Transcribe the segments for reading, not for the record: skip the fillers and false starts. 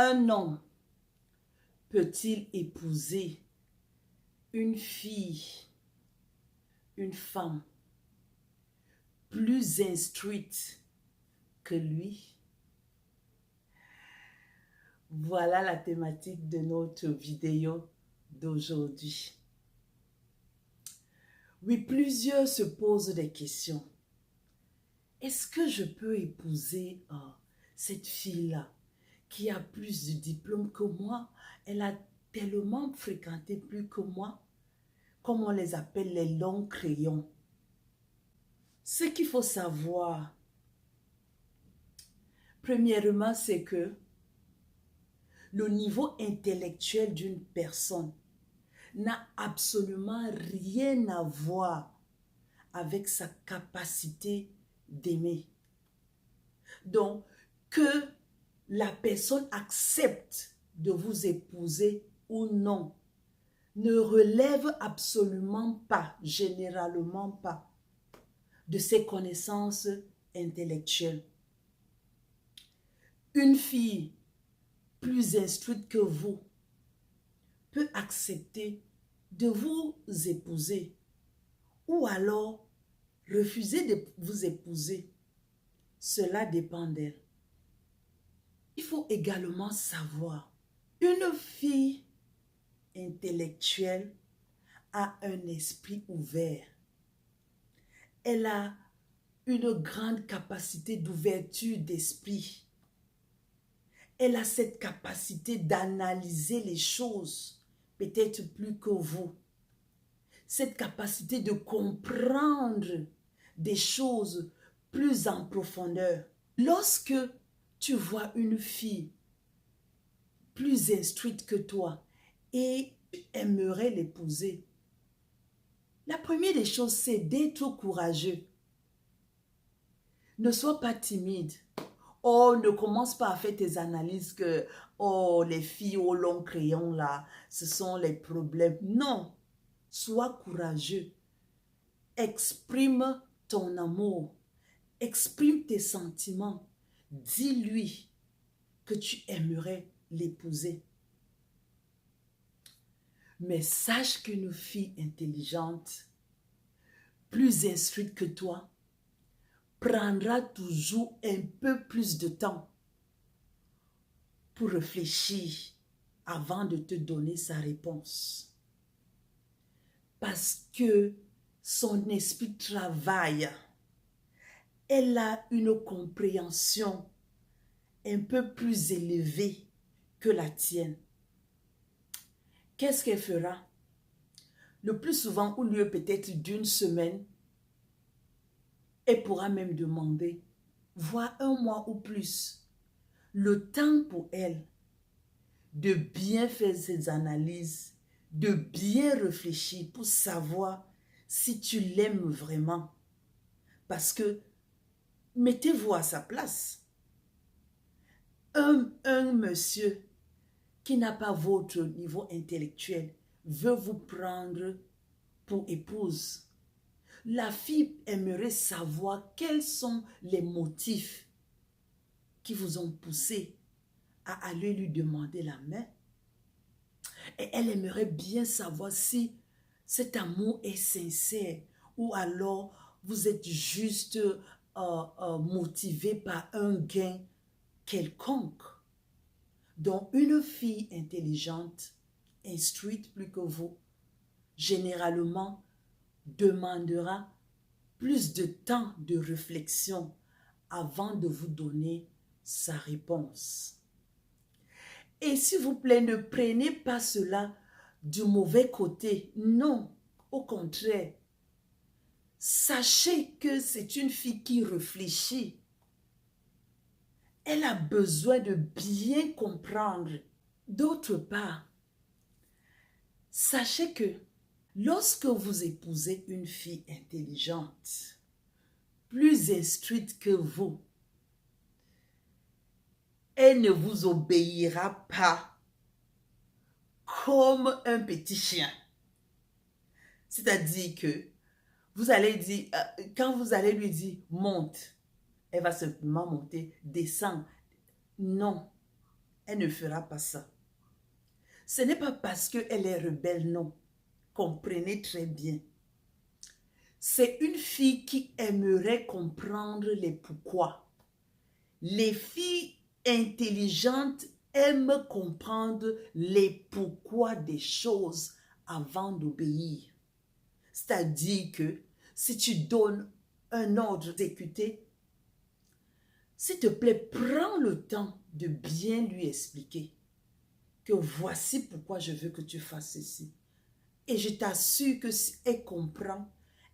Un homme peut-il épouser une fille, une femme plus instruite que lui? Voilà la thématique de notre vidéo d'aujourd'hui. Oui, plusieurs se posent des questions. Est-ce que je peux épouser cette fille-là qui a plus de diplômes que moi? Elle a tellement fréquenté plus que moi, comme on les appelle les longs crayons. Ce qu'il faut savoir, premièrement, c'est que le niveau intellectuel d'une personne n'a absolument rien à voir avec sa capacité d'aimer. Donc, que la personne accepte de vous épouser ou non ne relève absolument pas, généralement pas, de ses connaissances intellectuelles. Une fille plus instruite que vous peut accepter de vous épouser ou alors refuser de vous épouser. Cela dépend d'elle. Il faut également savoir, une fille intellectuelle a un esprit ouvert. Elle a une grande capacité d'ouverture d'esprit. Elle a cette capacité d'analyser les choses, peut-être plus que vous. Cette capacité de comprendre des choses plus en profondeur. Lorsque tu vois une fille plus instruite que toi et tu aimerais l'épouser, la première des choses, c'est d'être courageux. Ne sois pas timide. Oh, ne commence pas à faire tes analyses que, oh, les filles au long crayon là, ce sont les problèmes. Non, sois courageux. Exprime ton amour. Exprime tes sentiments. Dis-lui que tu aimerais l'épouser. Mais sache qu'une fille intelligente, plus instruite que toi, prendra toujours un peu plus de temps pour réfléchir avant de te donner sa réponse. Parce que son esprit travaille. Elle a une compréhension un peu plus élevée que la tienne. Qu'est-ce qu'elle fera? Le plus souvent, au lieu peut-être d'une semaine, elle pourra même demander, voire un mois ou plus, le temps pour elle de bien faire ses analyses, de bien réfléchir pour savoir si tu l'aimes vraiment. Parce que, mettez-vous à sa place. Un monsieur qui n'a pas votre niveau intellectuel veut vous prendre pour épouse. La fille aimerait savoir quels sont les motifs qui vous ont poussé à aller lui demander la main. Et elle aimerait bien savoir si cet amour est sincère ou alors vous êtes juste motivé par un gain quelconque. Donc, une fille intelligente, instruite plus que vous, généralement demandera plus de temps de réflexion avant de vous donner sa réponse. Et s'il vous plaît, ne prenez pas cela du mauvais côté. Non, au contraire. Sachez que c'est une fille qui réfléchit. Elle a besoin de bien comprendre. D'autre part, sachez que lorsque vous épousez une fille intelligente, plus instruite que vous, elle ne vous obéira pas comme un petit chien. C'est-à-dire que vous allez dire, quand vous allez lui dire monte, elle va simplement monter, descend. Non, elle ne fera pas ça. Ce n'est pas parce qu'elle est rebelle, non. Comprenez très bien. C'est une fille qui aimerait comprendre les pourquoi. Les filles intelligentes aiment comprendre les pourquoi des choses avant d'obéir. C'est-à-dire que si tu donnes un ordre exécuté, s'il te plaît, prends le temps de bien lui expliquer que voici pourquoi je veux que tu fasses ceci. Et je t'assure que si elle comprend,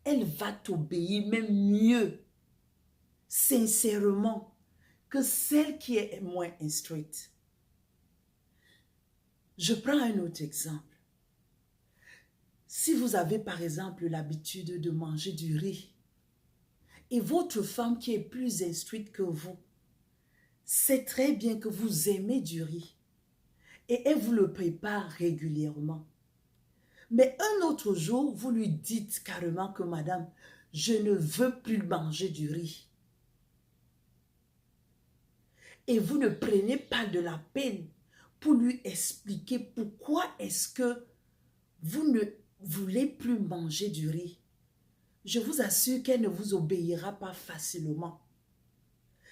elle va t'obéir même mieux, sincèrement, que celle qui est moins instruite. Je prends un autre exemple. Si vous avez par exemple l'habitude de manger du riz et votre femme qui est plus instruite que vous sait très bien que vous aimez du riz et elle vous le prépare régulièrement. Mais un autre jour, vous lui dites carrément que madame, je ne veux plus manger du riz. Et vous ne prenez pas de la peine pour lui expliquer pourquoi est-ce que vous ne voulez plus manger du riz. Je vous assure qu'elle ne vous obéira pas facilement.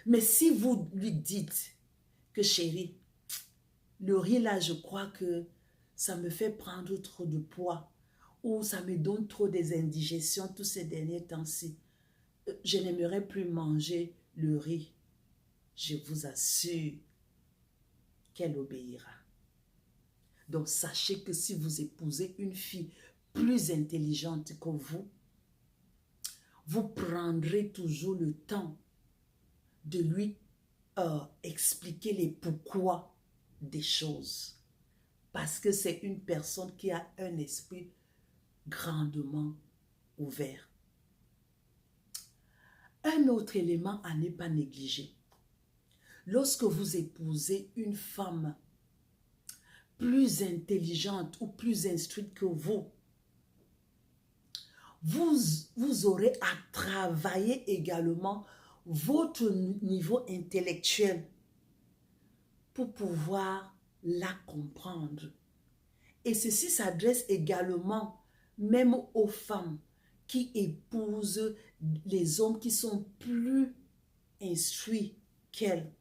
Mais si vous lui dites que chérie, le riz là, je crois que ça me fait prendre trop de poids ou ça me donne trop des indigestions tous ces derniers temps-ci. Je n'aimerais plus manger le riz. Je vous assure qu'elle obéira. Donc sachez que si vous épousez une fille plus intelligente que vous prendrez toujours le temps de lui expliquer les pourquoi des choses. Parce que c'est une personne qui a un esprit grandement ouvert. Un autre élément à ne pas négliger. Lorsque vous épousez une femme plus intelligente ou plus instruite que vous aurez à travailler également votre niveau intellectuel pour pouvoir la comprendre. Et ceci s'adresse également même aux femmes qui épousent les hommes qui sont plus instruits qu'elles.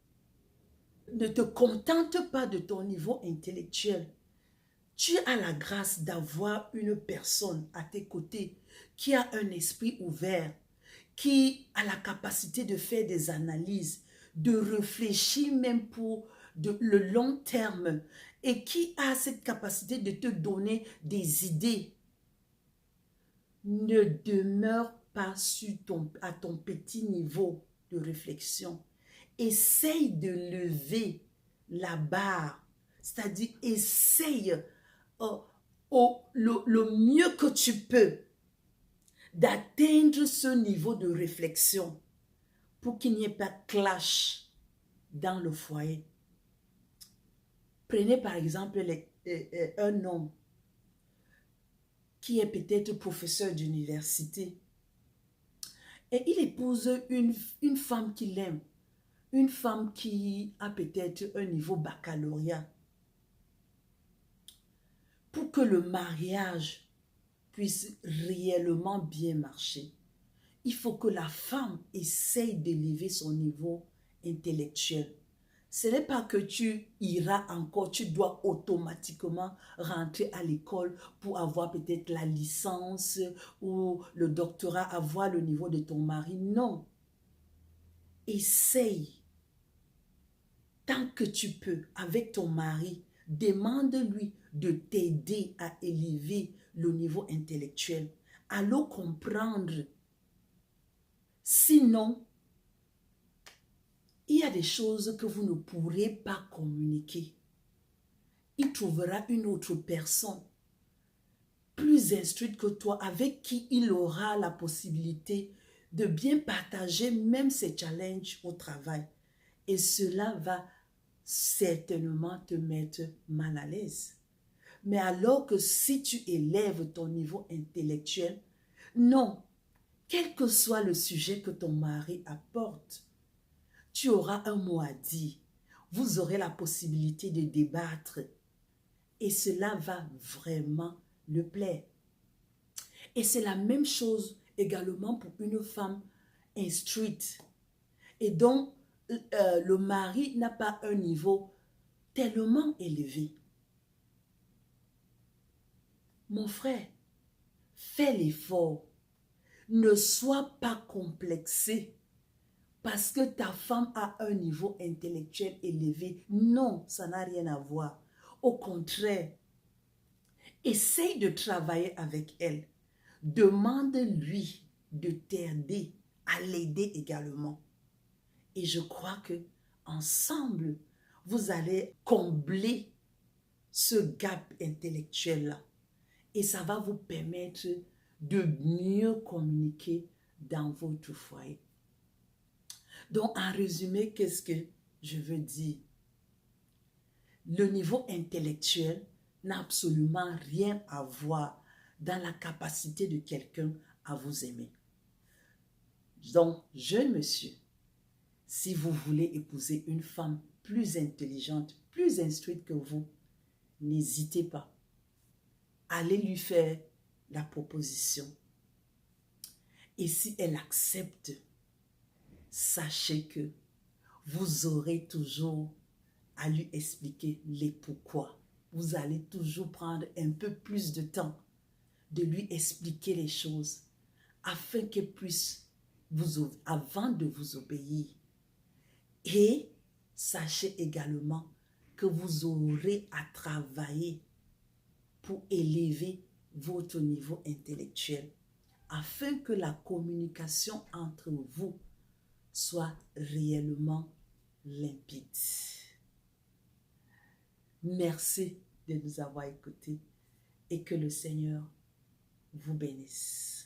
Ne te contente pas de ton niveau intellectuel. Tu as la grâce d'avoir une personne à tes côtés qui a un esprit ouvert, qui a la capacité de faire des analyses, de réfléchir même pour le long terme et qui a cette capacité de te donner des idées. Ne demeure pas à ton petit niveau de réflexion. Essaye de lever la barre, c'est-à-dire essaye le mieux que tu peux d'atteindre ce niveau de réflexion pour qu'il n'y ait pas de clash dans le foyer. Prenez par exemple un homme qui est peut-être professeur d'université et il épouse une femme qu'il aime, une femme qui a peut-être un niveau baccalauréat. Pour que le mariage puisse réellement bien marcher, il faut que la femme essaye d'élever son niveau intellectuel. Ce n'est pas que tu iras encore, tu dois automatiquement rentrer à l'école pour avoir peut-être la licence ou le doctorat, avoir le niveau de ton mari. Non. Essaye, tant que tu peux, avec ton mari, demande-lui de t'aider à élever le niveau intellectuel, à le comprendre. Sinon, il y a des choses que vous ne pourrez pas communiquer. Il trouvera une autre personne plus instruite que toi, avec qui il aura la possibilité de bien partager même ses challenges au travail. Et cela va certainement te mettre mal à l'aise. Mais alors que si tu élèves ton niveau intellectuel, non, quel que soit le sujet que ton mari apporte, tu auras un mot à dire. vous aurez la possibilité de débattre et cela va vraiment le plaire. Et c'est la même chose également pour une femme instruite et dont le mari n'a pas un niveau tellement élevé. Mon frère, fais l'effort. Ne sois pas complexé parce que ta femme a un niveau intellectuel élevé. Non, ça n'a rien à voir. Au contraire, essaye de travailler avec elle. Demande-lui de t'aider, à l'aider également. Et je crois que ensemble, vous allez combler ce gap intellectuel-là. Et ça va vous permettre de mieux communiquer dans votre foyer. Donc, en résumé, qu'est-ce que je veux dire? Le niveau intellectuel n'a absolument rien à voir dans la capacité de quelqu'un à vous aimer. Donc, jeune monsieur, si vous voulez épouser une femme plus intelligente, plus instruite que vous, n'hésitez pas. Allez lui faire la proposition. Et si elle accepte, sachez que vous aurez toujours à lui expliquer les pourquoi. Vous allez toujours prendre un peu plus de temps de lui expliquer les choses afin qu'elle puisse avant de vous obéir. Et sachez également que vous aurez à travailler pour élever votre niveau intellectuel afin que la communication entre vous soit réellement limpide. Merci de nous avoir écoutés et que le Seigneur vous bénisse.